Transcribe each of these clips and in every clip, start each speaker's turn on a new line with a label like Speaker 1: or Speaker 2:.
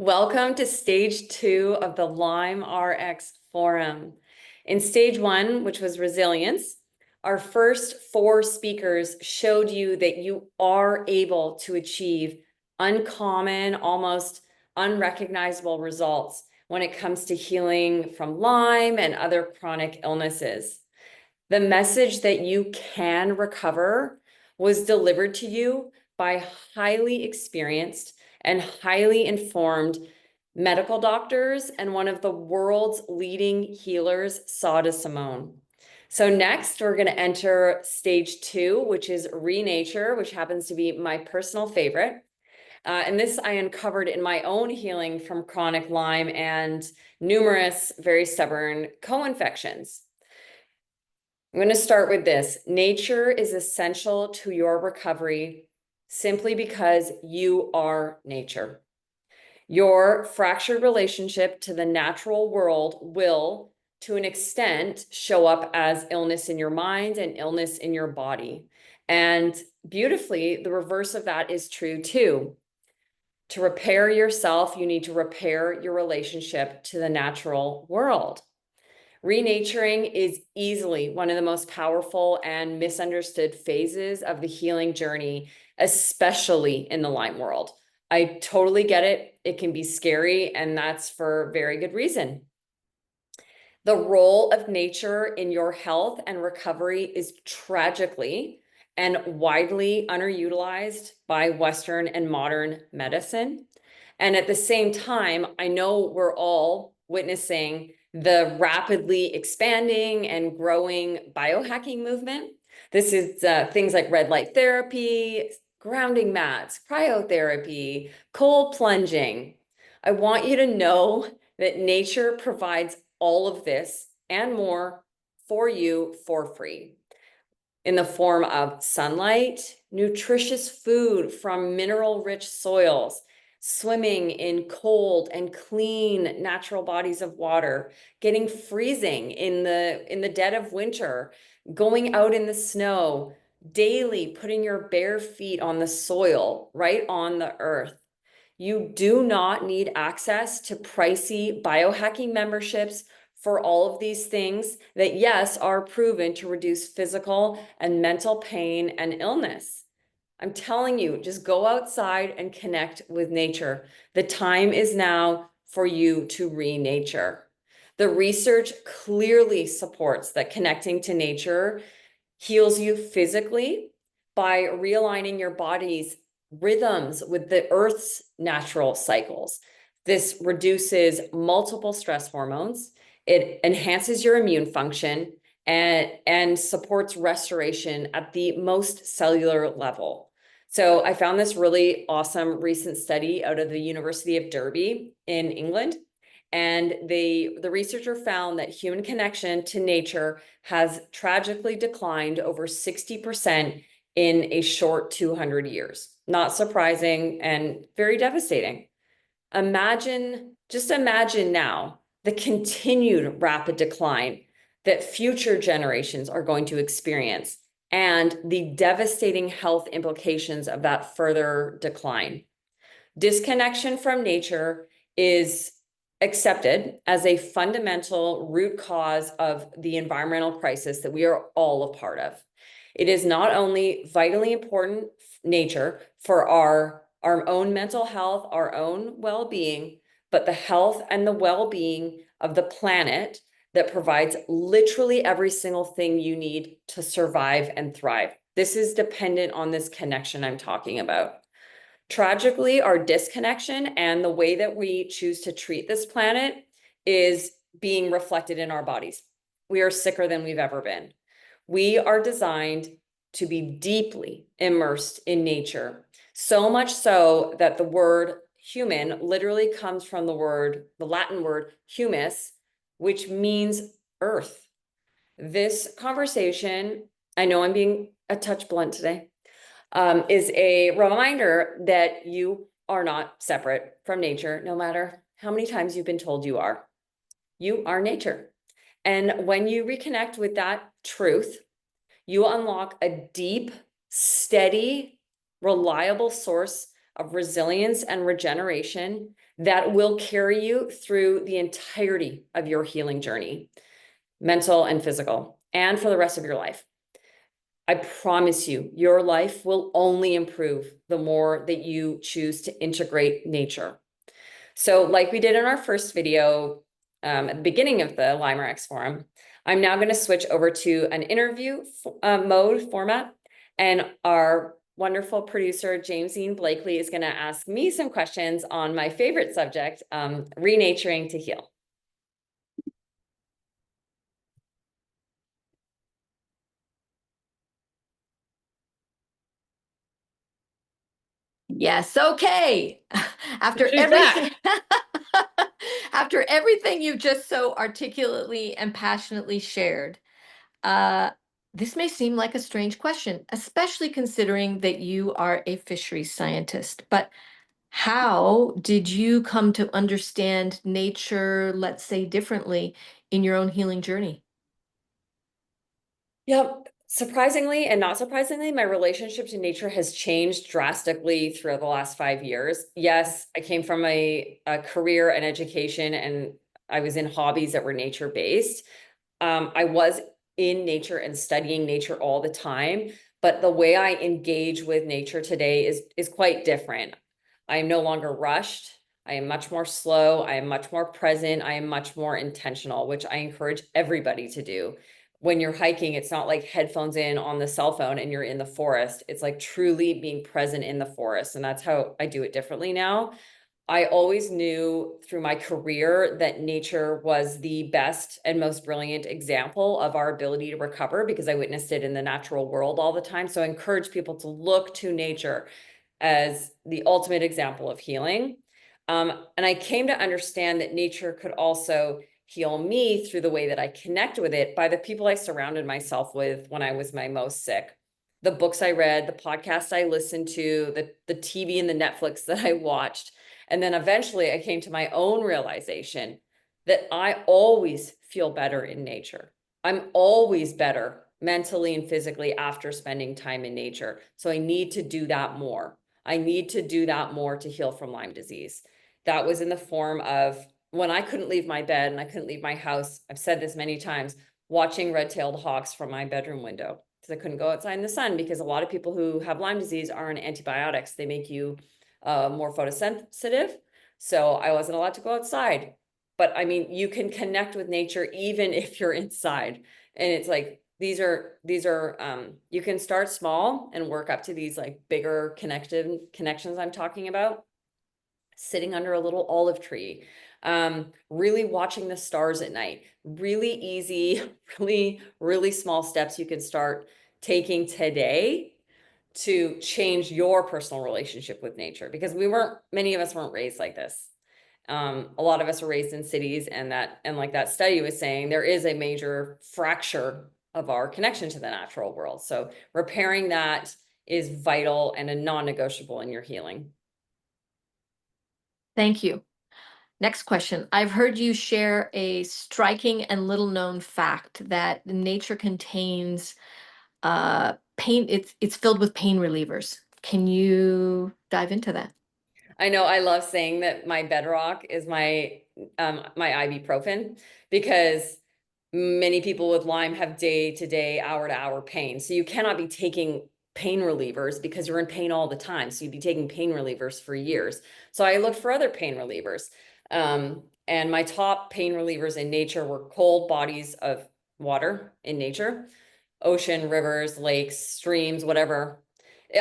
Speaker 1: Welcome to stage 2 of the Lyme Rx Forum. In stage 1, which was resilience, our first 4 speakers showed you that you are able to achieve uncommon, almost unrecognizable results when it comes to healing from Lyme and other chronic illnesses. The message that you can recover was delivered to you by highly experienced and highly informed medical doctors and one of the world's leading healers, Sada Simone. So next, we're going to enter stage 2, which is ReNature, which happens to be my personal favorite. And this I uncovered in my own healing from chronic Lyme and numerous very stubborn co-infections. I'm going to start with this. Nature is essential to your recovery simply because you are nature. Your fractured relationship to the natural world will, to an extent, show up as illness in your mind and illness in your body. And beautifully, the reverse of that is true too. To repair yourself, you need to repair your relationship to the natural world. Renaturing is easily one of the most powerful and misunderstood phases of the healing journey, especially in the Lyme world. I totally get it. It can be scary, and that's for very good reason. The role of nature in your health and recovery is tragically and widely underutilized by Western and modern medicine. And at the same time, I know we're all witnessing the rapidly expanding and growing biohacking movement. This is things like red light therapy, grounding mats, cryotherapy, cold plunging. I want you to know that nature provides all of this and more for you for free in the form of sunlight, nutritious food from mineral-rich soils, swimming in cold and clean natural bodies of water, getting freezing in the dead of winter, going out in the snow, daily putting your bare feet on the soil, right on the earth. You do not need access to pricey biohacking memberships for all of these things that, yes, are proven to reduce physical and mental pain and illness. I'm telling you, just go outside and connect with nature. The time is now for you to renature. The research clearly supports that connecting to nature heals you physically by realigning your body's rhythms with the Earth's natural cycles. This reduces multiple stress hormones. It enhances your immune function and supports restoration at the most cellular level. So I found this really awesome recent study out of the University of Derby in England. And the researcher found that human connection to nature has tragically declined over 60% in a short 200 years. Not surprising and very devastating. Just imagine now the continued rapid decline that future generations are going to experience and the devastating health implications of that further decline. Disconnection from nature is accepted as a fundamental root cause of the environmental crisis that we are all a part of. It is not only vitally important nature for our own mental health, our own well-being, but the health and the well-being of the planet that provides literally every single thing you need to survive and thrive. This is dependent on this connection I'm talking about. Tragically, our disconnection and the way that we choose to treat this planet is being reflected in our bodies. We are sicker than we've ever been. We are designed to be deeply immersed in nature, so much so that the word human literally comes from the Latin word humus, which means earth. This conversation, I know I'm being a touch blunt today, is a reminder that you are not separate from nature, no matter how many times you've been told you are. You are nature. And when you reconnect with that truth, you unlock a deep, steady, reliable source of resilience and regeneration that will carry you through the entirety of your healing journey, mental and physical, and for the rest of your life. I promise you, your life will only improve the more that you choose to integrate nature. So like we did in our first video at the beginning of the Lyme Rx Forum, I'm now going to switch over to an interview mode format. And our wonderful producer, Jamesine Blakely, is going to ask me some questions on my favorite subject, renaturing to heal.
Speaker 2: Yes, okay. After
Speaker 1: She's
Speaker 2: everything, after everything you've just so articulately and passionately shared, uh, this may seem like a strange question, especially considering that you are a fisheries scientist. But how did you come to understand nature, let's say, differently in your own healing journey?
Speaker 1: Yep. Surprisingly and not surprisingly, my relationship to nature has changed drastically throughout the last 5 years. Yes, I came from a career and education, and I was in hobbies that were nature based. I was in nature and studying nature all the time, but the way I engage with nature today is quite different. I am no longer rushed. I am much more slow. I am much more present. I am much more intentional, which I encourage everybody to do. When you're hiking, it's not like headphones in on the cell phone and you're in the forest. It's like truly being present in the forest. And that's how I do it differently now. I always knew through my career that nature was the best and most brilliant example of our ability to recover because I witnessed it in the natural world all the time. So I encourage people to look to nature as the ultimate example of healing. And I came to understand that nature could also heal me through the way that I connect with it by the people I surrounded myself with when I was my most sick. The books I read, the podcasts I listened to, the TV and the Netflix that I watched. And then eventually I came to my own realization that I always feel better in nature. I'm always better mentally and physically after spending time in nature. So I need to do that more. I need to do that more to heal from Lyme disease. That was in the form of when I couldn't leave my bed and I couldn't leave my house. I've said this many times, watching red-tailed hawks from my bedroom window because I couldn't go outside in the sun because a lot of people who have Lyme disease are on antibiotics. They make you more photosensitive. So I wasn't allowed to go outside. But I mean, you can connect with nature even if you're inside. And it's like, these are you can start small and work up to these like bigger connections I'm talking about. Sitting under a little olive tree, really watching the stars at night, really easy, really small steps you can start taking today to change your personal relationship with nature, because many of us weren't raised like this. A lot of us were raised in cities, and like that study was saying, there is a major fracture of our connection to the natural world. So repairing that is vital and a non-negotiable in your healing.
Speaker 2: Thank you. Next question. I've heard you share a striking and little known fact that nature contains pain. It's filled with pain relievers. Can you dive into that?
Speaker 1: I know I love saying that my bedrock is my ibuprofen, because many people with Lyme have day-to-day, hour-to-hour pain. So you cannot be taking pain relievers because you're in pain all the time. So you'd be taking pain relievers for years. So I looked for other pain relievers. And my top pain relievers in nature were cold bodies of water in nature, ocean, rivers, lakes, streams, whatever.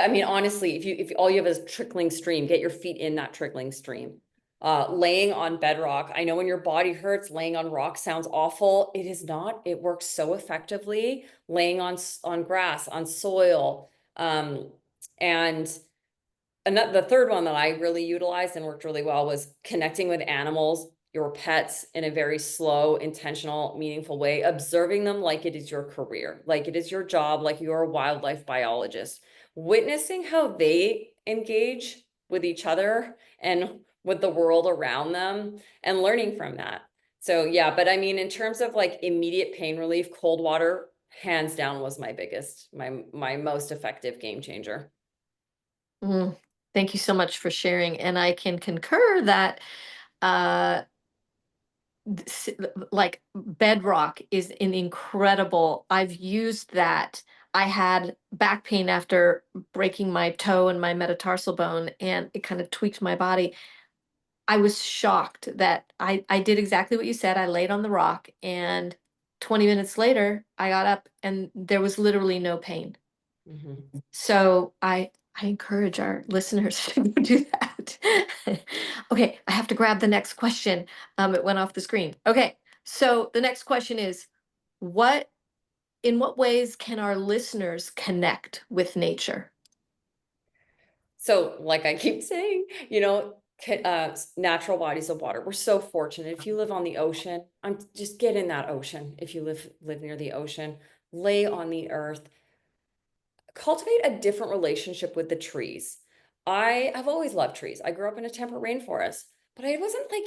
Speaker 1: I mean, honestly, if all you have is trickling stream, get your feet in that trickling stream. Laying on bedrock. I know when your body hurts, laying on rock sounds awful. It is not. It works so effectively. Laying on grass, on soil, and the third one that I really utilized and worked really well was connecting with animals, your pets, in a very slow, intentional, meaningful way, observing them like it is your career, like it is your job, like you're a wildlife biologist, witnessing how they engage with each other and with the world around them, and learning from that. So yeah, but I mean, in terms of like immediate pain relief, cold water, hands down, was my most effective game changer.
Speaker 2: Mm, Thank you so much for sharing. And I can concur that uh, like bedrock is an incredible. I've used that. I had back pain after breaking my toe and my metatarsal bone, and it kind of tweaked my body. I was shocked that I did exactly what you said. I laid on the rock, and 20 minutes later, I got up and there was literally no pain.
Speaker 1: Mhm.
Speaker 2: So I encourage our listeners to go do that. Okay, I have to grab the next question. It went off the screen. Okay, so the next question is, what in what ways can our listeners connect with nature?
Speaker 1: So, like I keep saying, natural bodies of water. We're so fortunate. If you live on the ocean, I'm just get in that ocean. If you live near the ocean, lay on the earth, cultivate a different relationship with the trees. I have always loved trees. I grew up in a temperate rainforest, but I wasn't like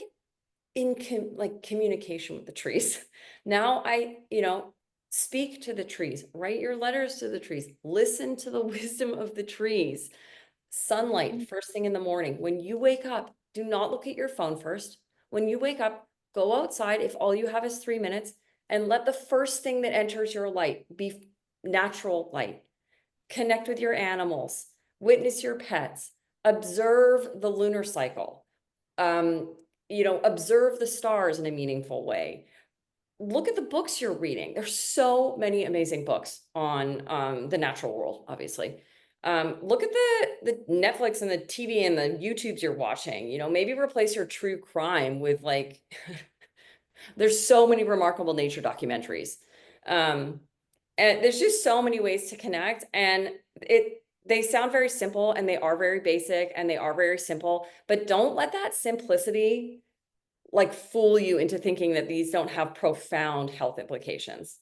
Speaker 1: like communication with the trees. Now speak to the trees, write your letters to the trees, listen to the wisdom of the trees. Sunlight first thing in the morning. When you wake up, do not look at your phone first. When you wake up, go outside if all you have is 3 minutes and let the first thing that enters your light be natural light. Connect with your animals, witness your pets, observe the lunar cycle, observe the stars in a meaningful way. Look at the books you're reading. There's so many amazing books on the natural world, obviously. Look at the Netflix and the TV and the YouTubes you're watching. Maybe replace your true crime with like, there's so many remarkable nature documentaries. Um, and there's just so many ways to connect. And they sound very simple and they are very basic and they are very simple, but don't let that simplicity like fool you into thinking that these don't have profound health implications.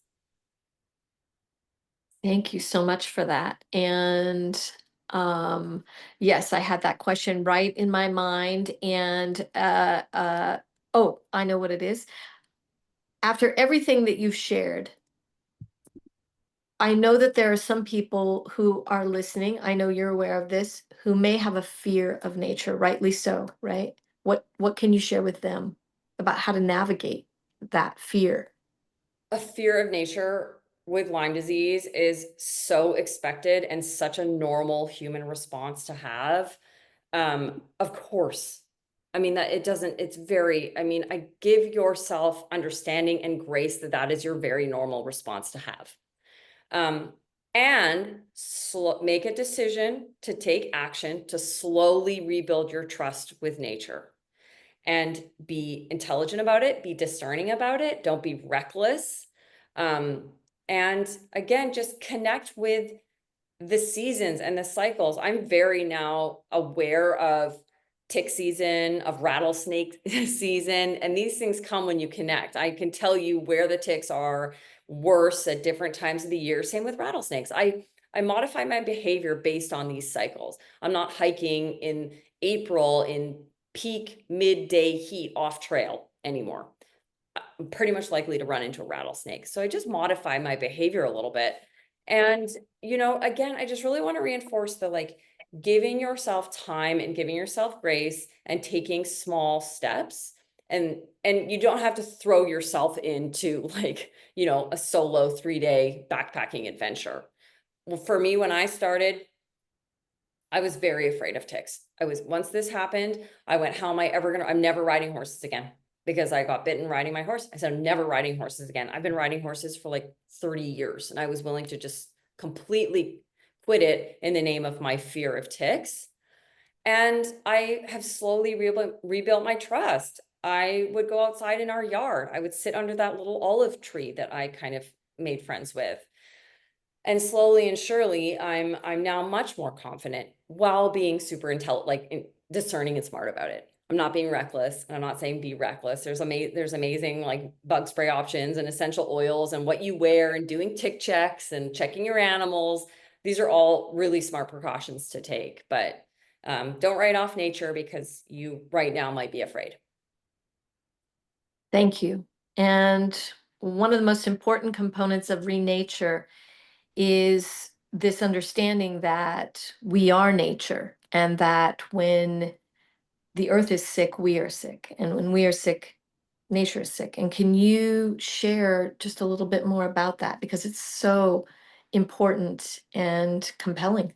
Speaker 2: Thank you so much for that. And um, yes, I had that question right in my mind. And oh, I know what it is. After everything that you've shared, I know that there are some people who are listening. I know you're aware of this, who may have a fear of nature, rightly so, right? What can you share with them about how to navigate that fear?
Speaker 1: A fear of nature with Lyme disease is so expected and such a normal human response to have. Of course. I mean, that it doesn't, it's very, I mean, I give yourself understanding and grace that that is your very normal response to have. Um, and make a decision to take action to slowly rebuild your trust with nature and be intelligent about it, be discerning about it, don't be reckless. Um, and again, just connect with the seasons and the cycles. I'm very now aware of tick season, of rattlesnake season, and these things come when you connect. I can tell you where the ticks are worse at different times of the year. Same with rattlesnakes. I modify my behavior based on these cycles. I'm not hiking in April in peak midday heat off trail anymore. I'm pretty much likely to run into a rattlesnake. So I just modify my behavior a little bit. And, again, I just really want to reinforce the like giving yourself time and giving yourself grace and taking small steps. And you don't have to throw yourself into like, a solo 3-day backpacking adventure. Well, for me, when I started, I was very afraid of ticks. Once this happened, I went, how am I ever I'm never riding horses again because I got bitten riding my horse. I said, I'm never riding horses again. I've been riding horses for like 30 years and I was willing to just completely quit it in the name of my fear of ticks. And I have slowly rebuilt my trust. I would go outside in our yard. I would sit under that little olive tree that I kind of made friends with. And slowly and surely, I'm now much more confident while being super intelligent, like discerning and smart about it. I'm not being reckless, and I'm not saying be reckless. There's amazing like bug spray options and essential oils and what you wear and doing tick checks and checking your animals. These are all really smart precautions to take, but don't write off nature because you right now might be afraid.
Speaker 2: Thank you. And one of the most important components of ReNature is this understanding that we are nature. and that when the earth is sick, we are sick. And when we are sick, nature is sick. And can you share just a little bit more about that? Because it's so important and compelling.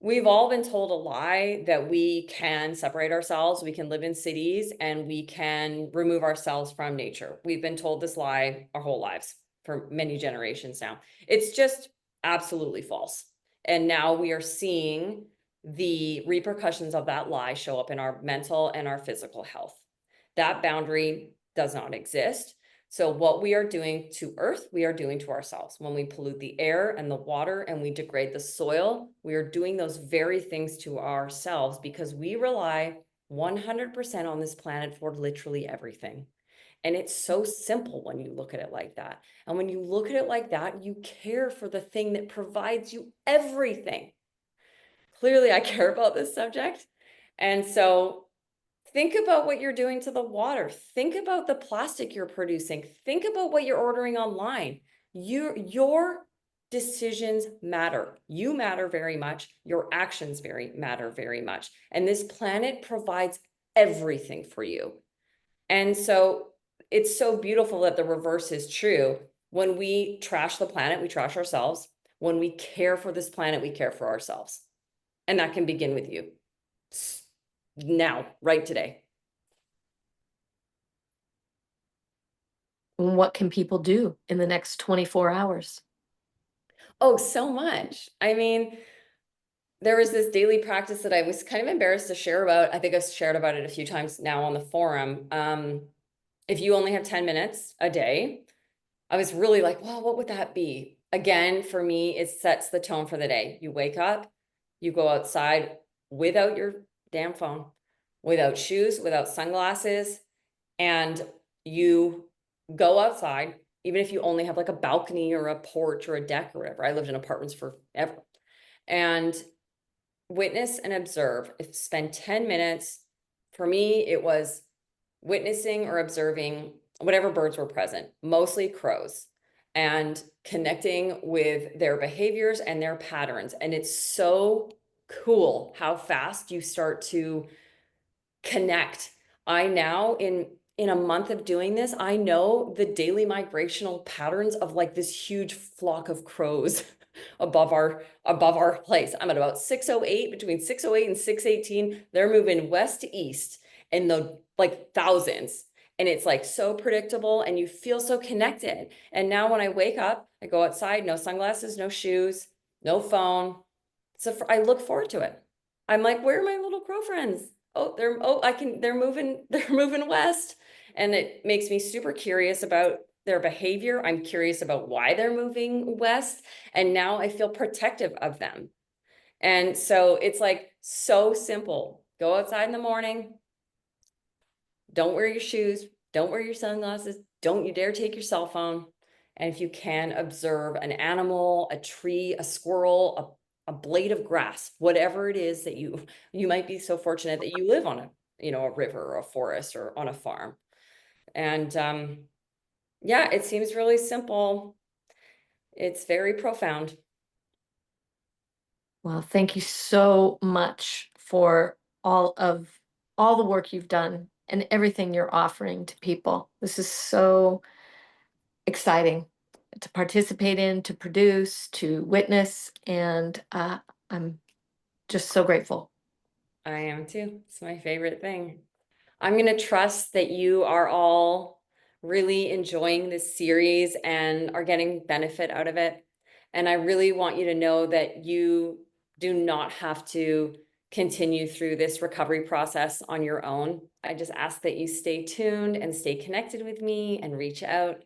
Speaker 1: We've all been told a lie that we can separate ourselves, we can live in cities, and we can remove ourselves from nature. We've been told this lie our whole lives for many generations now. It's just absolutely false. And now we are seeing the repercussions of that lie show up in our mental and our physical health. That boundary does not exist. So what we are doing to Earth, we are doing to ourselves. When we pollute the air and the water and we degrade the soil, we are doing those very things to ourselves because we rely 100% on this planet for literally everything. And it's so simple when you look at it like that. And when you look at it like that, you care for the thing that provides you everything. Clearly, I care about this subject. And so think about what you're doing to the water. Think about the plastic you're producing. Think about what you're ordering online. Your decisions matter. You matter very much. Your actions matter very much. And this planet provides everything for you. And so it's so beautiful that the reverse is true. When we trash the planet, we trash ourselves. When we care for this planet, we care for ourselves. And that can begin with you now, right today.
Speaker 2: What can people do in the next 24 hours?
Speaker 1: Oh, so much. I mean, there was this daily practice that I was kind of embarrassed to share about. I think I've shared about it a few times now on the forum. If you only have 10 minutes a day, I was really like, well, what would that be? Again, for me, it sets the tone for the day. You wake up, you go outside without your damn phone, without shoes, without sunglasses, and you go outside, even if you only have like a balcony or a porch or a deck or whatever. I lived in apartments forever. And witness and observe. If spend 10 minutes, for me, it was witnessing or observing whatever birds were present, mostly crows, and connecting with their behaviors and their patterns. And it's so cool how fast you start to connect. I now in a month of doing this, I know the daily migrational patterns of like this huge flock of crows above our place. I'm at about 608, between 608 and 618. They're moving west to east in the like thousands. And it's like so predictable and you feel so connected. And now when I wake up, I go outside, no sunglasses, no shoes, no phone. So I look forward to it. I'm like, where are my little crow friends? They're moving, they're moving west. And it makes me super curious about their behavior. I'm curious about why they're moving west. And now I feel protective of them. And so it's like so simple. Go outside in the morning. Don't wear your shoes. Don't wear your sunglasses. Don't you dare take your cell phone. And if you can, observe an animal, a tree, a squirrel, a blade of grass, whatever it is that you might be so fortunate that you live on a river or a forest or on a farm. And yeah, it seems really simple. It's very profound.
Speaker 2: Well, thank you so much for all the work you've done and everything you're offering to people. This is so exciting to participate in, to produce, to witness, and I'm just so grateful.
Speaker 1: I am too. It's my favorite thing. I'm going to trust that you are all really enjoying this series and are getting benefit out of it. And I really want you to know that you do not have to continue through this recovery process on your own. I just ask that you stay tuned and stay connected with me and reach out.